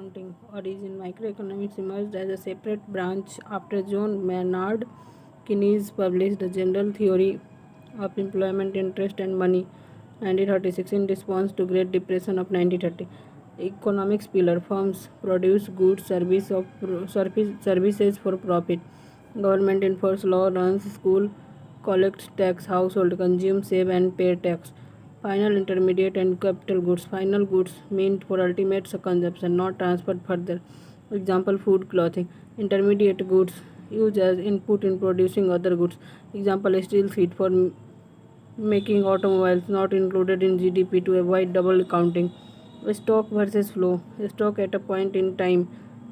accounting origin. Microeconomics emerged as a separate branch after John Maynard Keynes published the General Theory of Employment, Interest and Money 1936 in response to Great Depression of 1930. Economics pillar firms produce goods, services for profit. Government enforces law, runs school, collects tax, household consume, save and pay tax. Final intermediate and capital goods. Final goods meant for ultimate consumption, not transferred further. Example food, clothing. Intermediate goods used as input in producing other goods. Example steel sheet for making automobiles, not included in GDP to avoid double counting. Stock versus flow. Stock at a point in time.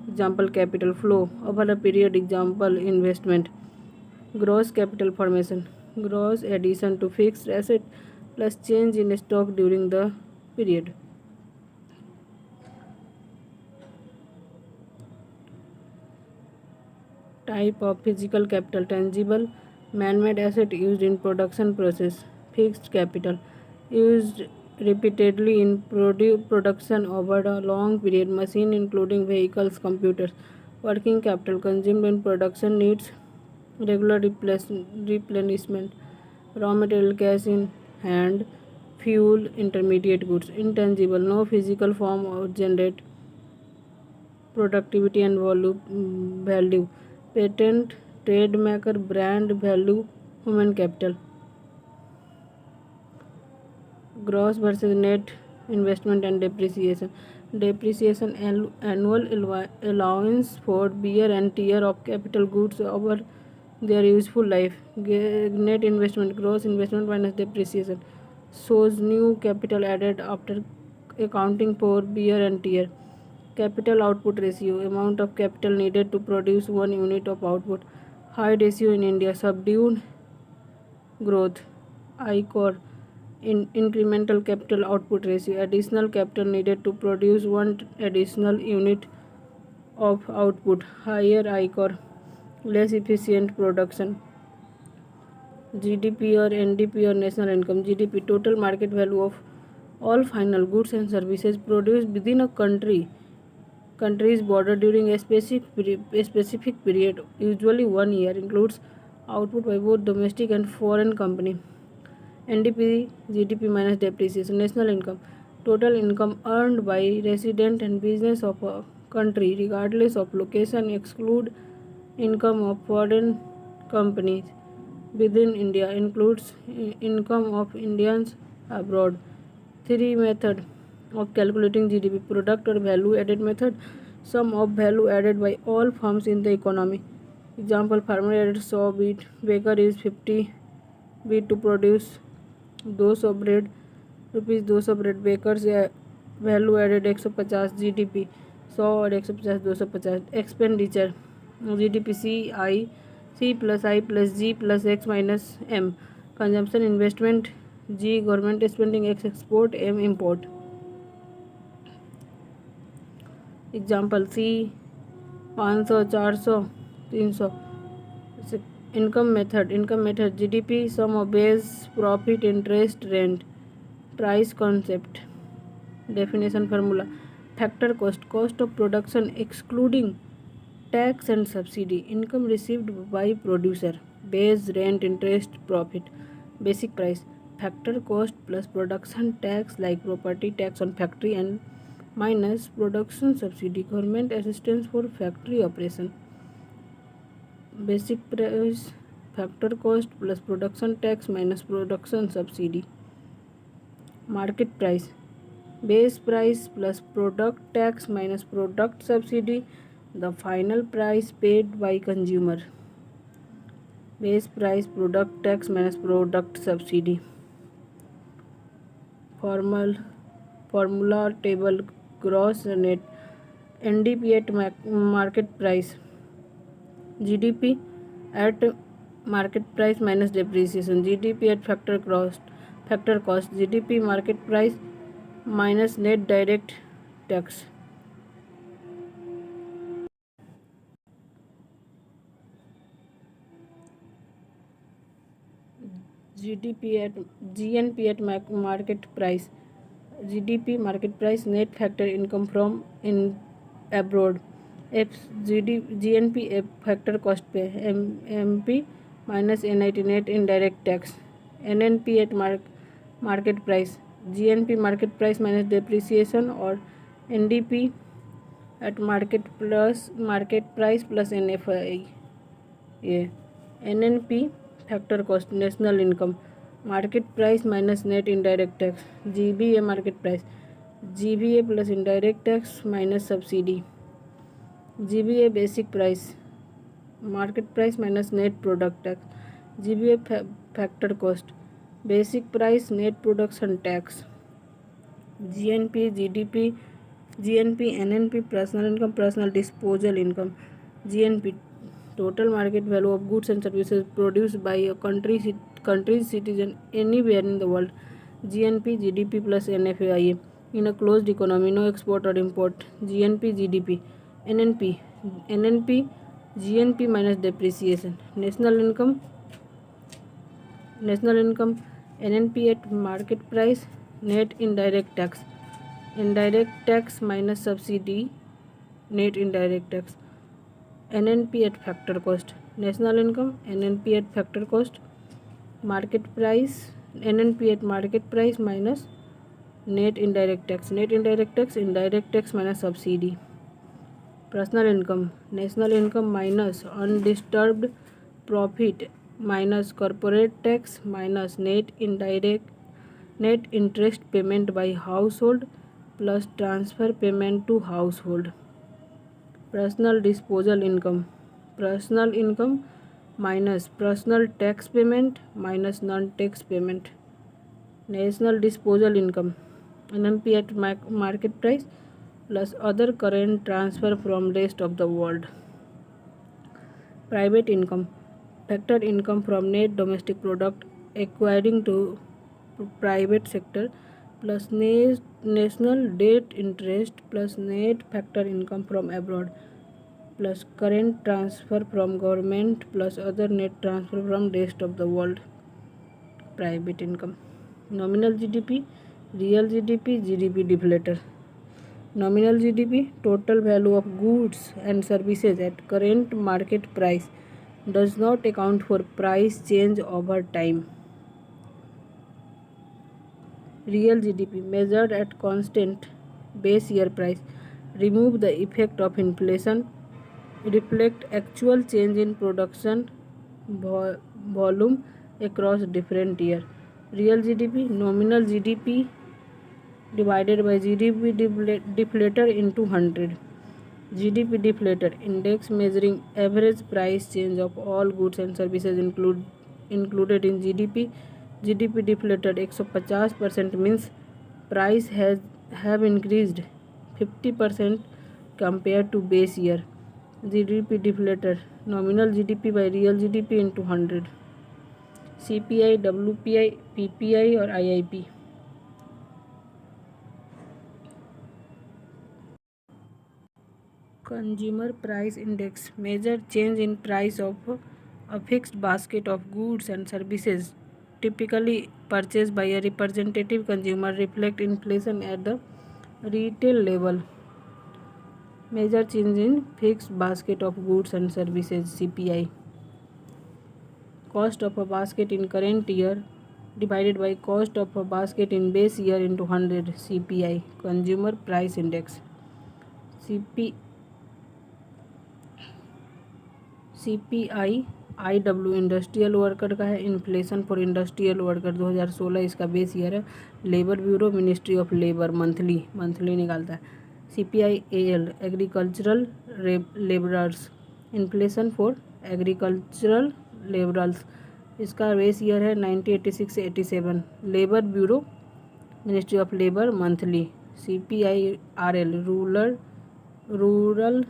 Example capital flow. Over a period. Example investment. Gross capital formation. Gross addition to fixed asset plus change in stock during the period. Type of physical capital. Tangible man-made asset used in production process. Fixed capital used repeatedly in production over a long period. Machine including vehicles, computers. Working capital consumed in production needs regular replenishment. Raw material, cash in hand, fuel, intermediate goods. Intangible, no physical form or generate productivity and value. Patent, trademark, brand value, human capital. Gross versus net investment and depreciation. Depreciation annual allowance for wear and tear of capital goods over their useful life. Net investment, gross investment minus depreciation, shows new capital added after accounting for wear and tear. Capital output ratio, amount of capital needed to produce one unit of output. High ratio in India. Subdued growth. ICOR, incremental capital output ratio, additional capital needed to produce one additional unit of output. Higher ICOR, less efficient production. GDP or NDP or national income. GDP, total market value of all final goods and services produced within a country's border during a specific period, usually 1 year, includes output by both domestic and foreign company. NDP, GDP minus depreciation. National income, total income earned by resident and business of a country regardless of location, exclude income of foreign companies within India, includes income of Indians abroad. 3 method of calculating GDP. Product or value added method, sum of value added by all firms in the economy. Example, farmer added 100 wheat, baker is 50 wheat to produce 200 bread, rupees 200 bread, bakers value added 150, GDP 100 और 150 250. Expenditure GDP C plus I plus G plus X minus M. Consumption investment G government spending, X export, M import. Example C 500 400 300. Income method GDP sum of base profit interest rent. Price concept. Definition formula. Factor cost of production excluding tax and subsidy. Income received by producer. Base rent interest profit. Basic price. Factor cost plus production tax like property tax on factory and minus production subsidy government assistance for factory operation. Basic price, factor cost plus production tax minus production subsidy. Market price, base price plus product tax minus product subsidy, the final price paid by consumer. Base price, product tax minus product subsidy. Formula table. Gross net. NDP eight market price. GDP at market price minus depreciation. GDP at factor cost. GDP market price minus net direct tax. GNP at market price. GDP market price net factor income from abroad. F GNP factor cost पे, MP minus NIT net indirect tax, NNP eight market price, GNP market price minus depreciation और NDP eight market price plus NFI। ये NNP factor cost national income, market price minus net indirect tax, GBA market price, GBA plus indirect tax minus subsidy, GBA basic price, market price minus net product tax, GBA factor cost, basic price net production tax, GNP GDP, GNP NNP personal income, personal disposal income, GNP total market value of goods and services produced by a country's citizen anywhere in the world, GNP GDP plus NFAIA in a closed economy, no export or import, GNP GDP, NNP GNP minus depreciation, national income, NNP at market price, net indirect tax minus subsidy, net indirect tax, NNP at factor cost, national income, NNP at factor cost, market price, NNP at market price minus net indirect tax, indirect tax minus subsidy, personal income, national income minus undisturbed profit minus corporate tax minus net interest payment by household plus transfer payment to household, personal disposal income minus personal tax payment minus non-tax payment, national disposal income, NNP at market price plus other current transfer from rest of the world, private income, factor income from net domestic product acquiring to private sector plus national debt interest plus net factor income from abroad plus current transfer from government plus other net transfer from rest of the world, private income, nominal GDP, real GDP, GDP deflator, nominal GDP total value of goods and services at current market price does not account for price change over time, real GDP measured at constant base year price, remove the effect of inflation, reflect actual change in production volume across different year, real GDP nominal GDP divided by GDP deflator into 100, GDP deflator index measuring average price change of all goods and services included in GDP, GDP deflated 150% means price have increased 50% compared to base year, GDP deflator nominal GDP by real GDP into 100, CPI, WPI, PPI और IIP, consumer price index measure change in price of a fixed basket of goods and services typically purchased by a representative consumer, reflect inflation at the retail level, measure change in fixed basket of goods and services CPI, cost of a basket in current year divided by cost of a basket in base year into 100, CPI, consumer price index, CPI IW industrial worker का है, inflation for industrial worker 2016 इसका base year है, labour bureau ministry of labour monthly निकालता है, CPI AL agricultural labourers inflation for agricultural labourers इसका base year है 1986 से 87, labour bureau ministry of labour monthly, CPI RL rural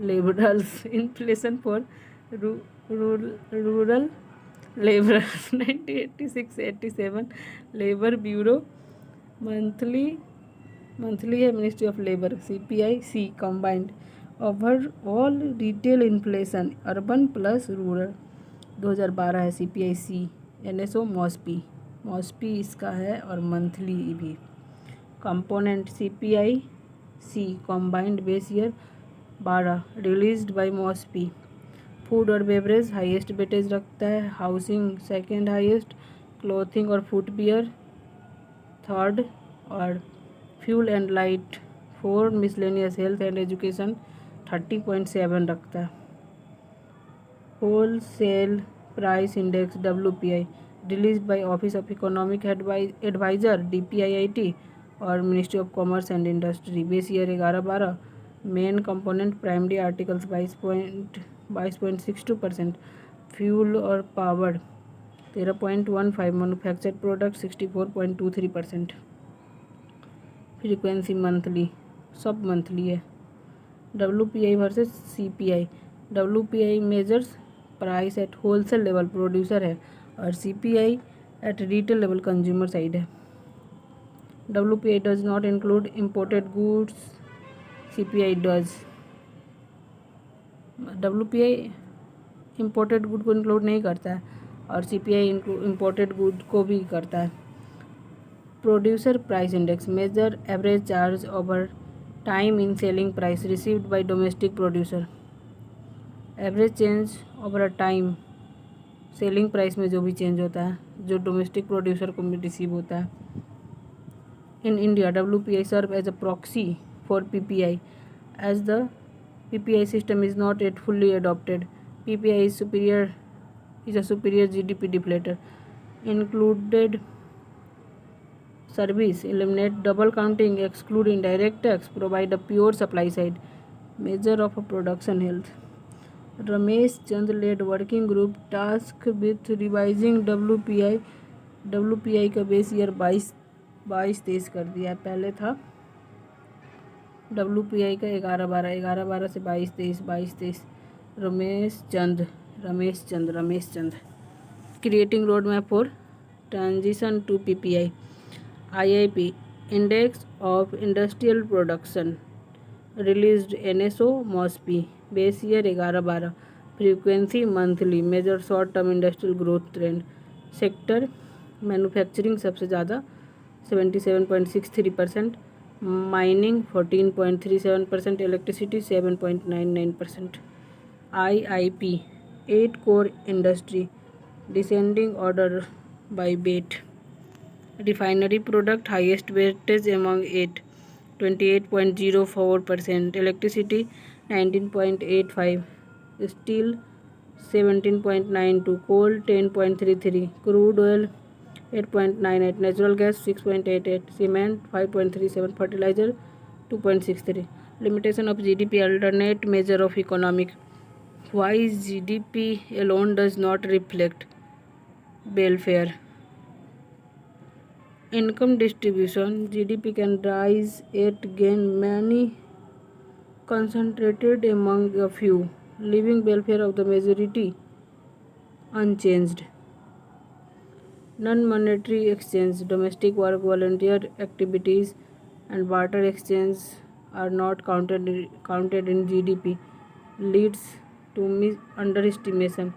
labourers inflation for rural labourers 1986 से 87, labour bureau monthly है ministry of labour, CPI C combined overall retail inflation urban plus rural 2012 है, CPI C NSO मॉस्पी इसका है और monthly भी, component CPI C combined base year 12 released by MoSPI. Food और beverage highest weightage रखता है, housing second highest, clothing और footwear third, और fuel and light four, miscellaneous health and education 30.7 रखता है। Wholesale price index WPI release by office of economic adviser DPIIT और ministry of commerce and industry. Base year 11-12। Main component primary articles 22.62%, fuel और power 13.15, manufactured product 64.23%। Frequency monthly, सब monthly है। WPI versus CPI। WPI measures price at wholesale level producer है और CPI at retail level consumer side है। WPI does not include imported goods, CPI does. WPI imported good को include नहीं करता है और CPI इम्पोर्टेड गुड को भी करता है। Producer price index major average charge over time in selling price received by domestic producer. Average change over a time selling price में जो भी चेंज होता है जो डोमेस्टिक प्रोड्यूसर को रिसीव होता है। In India WPI serve as a proxy for PPI as the PPI system is not yet fully adopted. PPI is a superior GDP deflator. Included service eliminate double counting, exclude indirect tax, provide a pure supply side measure of a production health. Ramesh Chand led working group task with revising WPI। WPI का base year 22-23 कर दिया है। पहले था WPI का 11-12 से 22-23 Ramesh Chand creating road map for transition to PPI। IIP index of industrial production released NSO MoSPI. Base year 11-12। Frequency monthly, major short term industrial growth trend. Sector manufacturing सबसे ज़्यादा 77.63%, mining 14.37%, electricity 7.99%। IIP 8 core industry descending order by weight. Refinery product highest weightage among 8 28.04%, electricity 19.85, steel 17.92, coal 10.33, crude oil 8.98, natural gas 6.88, cement 5.37, fertiliser 2.63। Limitation of GDP alternate measure of economic. Why GDP alone does not reflect welfare? Income distribution, GDP can rise yet gain many concentrated among a few, leaving welfare of the majority unchanged. Non-monetary exchange, domestic work, volunteer activities and barter exchange are not counted in GDP, leads to underestimation.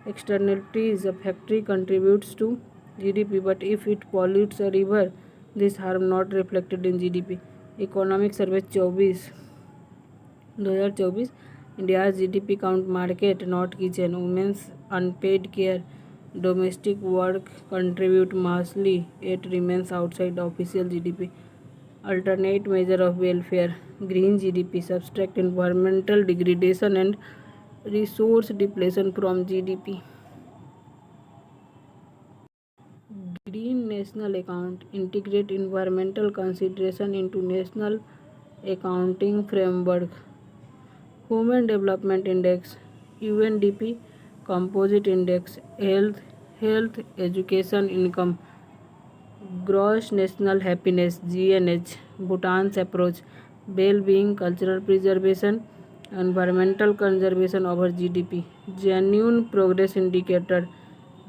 Externalities, a factory contributes to GDP, but if it pollutes a river, this harm not reflected in GDP. Economic survey 2024 India GDP count market not kitchen, women's unpaid care, domestic work contribute mostly, it remains outside official GDP. Alternate measure of welfare, green GDP subtract environmental degradation and resource depletion from GDP. Green national account integrate environmental consideration into national accounting framework. Human Development Index, UNDP Composite Index, health, education, income, gross national happiness, GNH, Bhutan's approach, well-being, cultural preservation, environmental conservation over GDP, genuine progress indicator,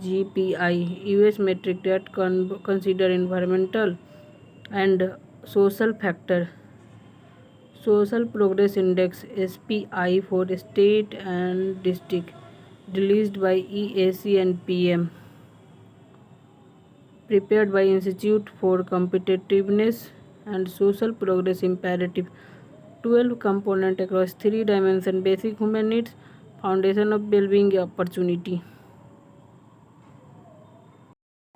GPI, US metric that consider environmental and social factor, social progress index SPI for state and district, released by EAC and PM, prepared by Institute for Competitiveness and Social Progress Imperative. 12 component across 3 dimension: basic human needs, foundation of well-being, opportunity.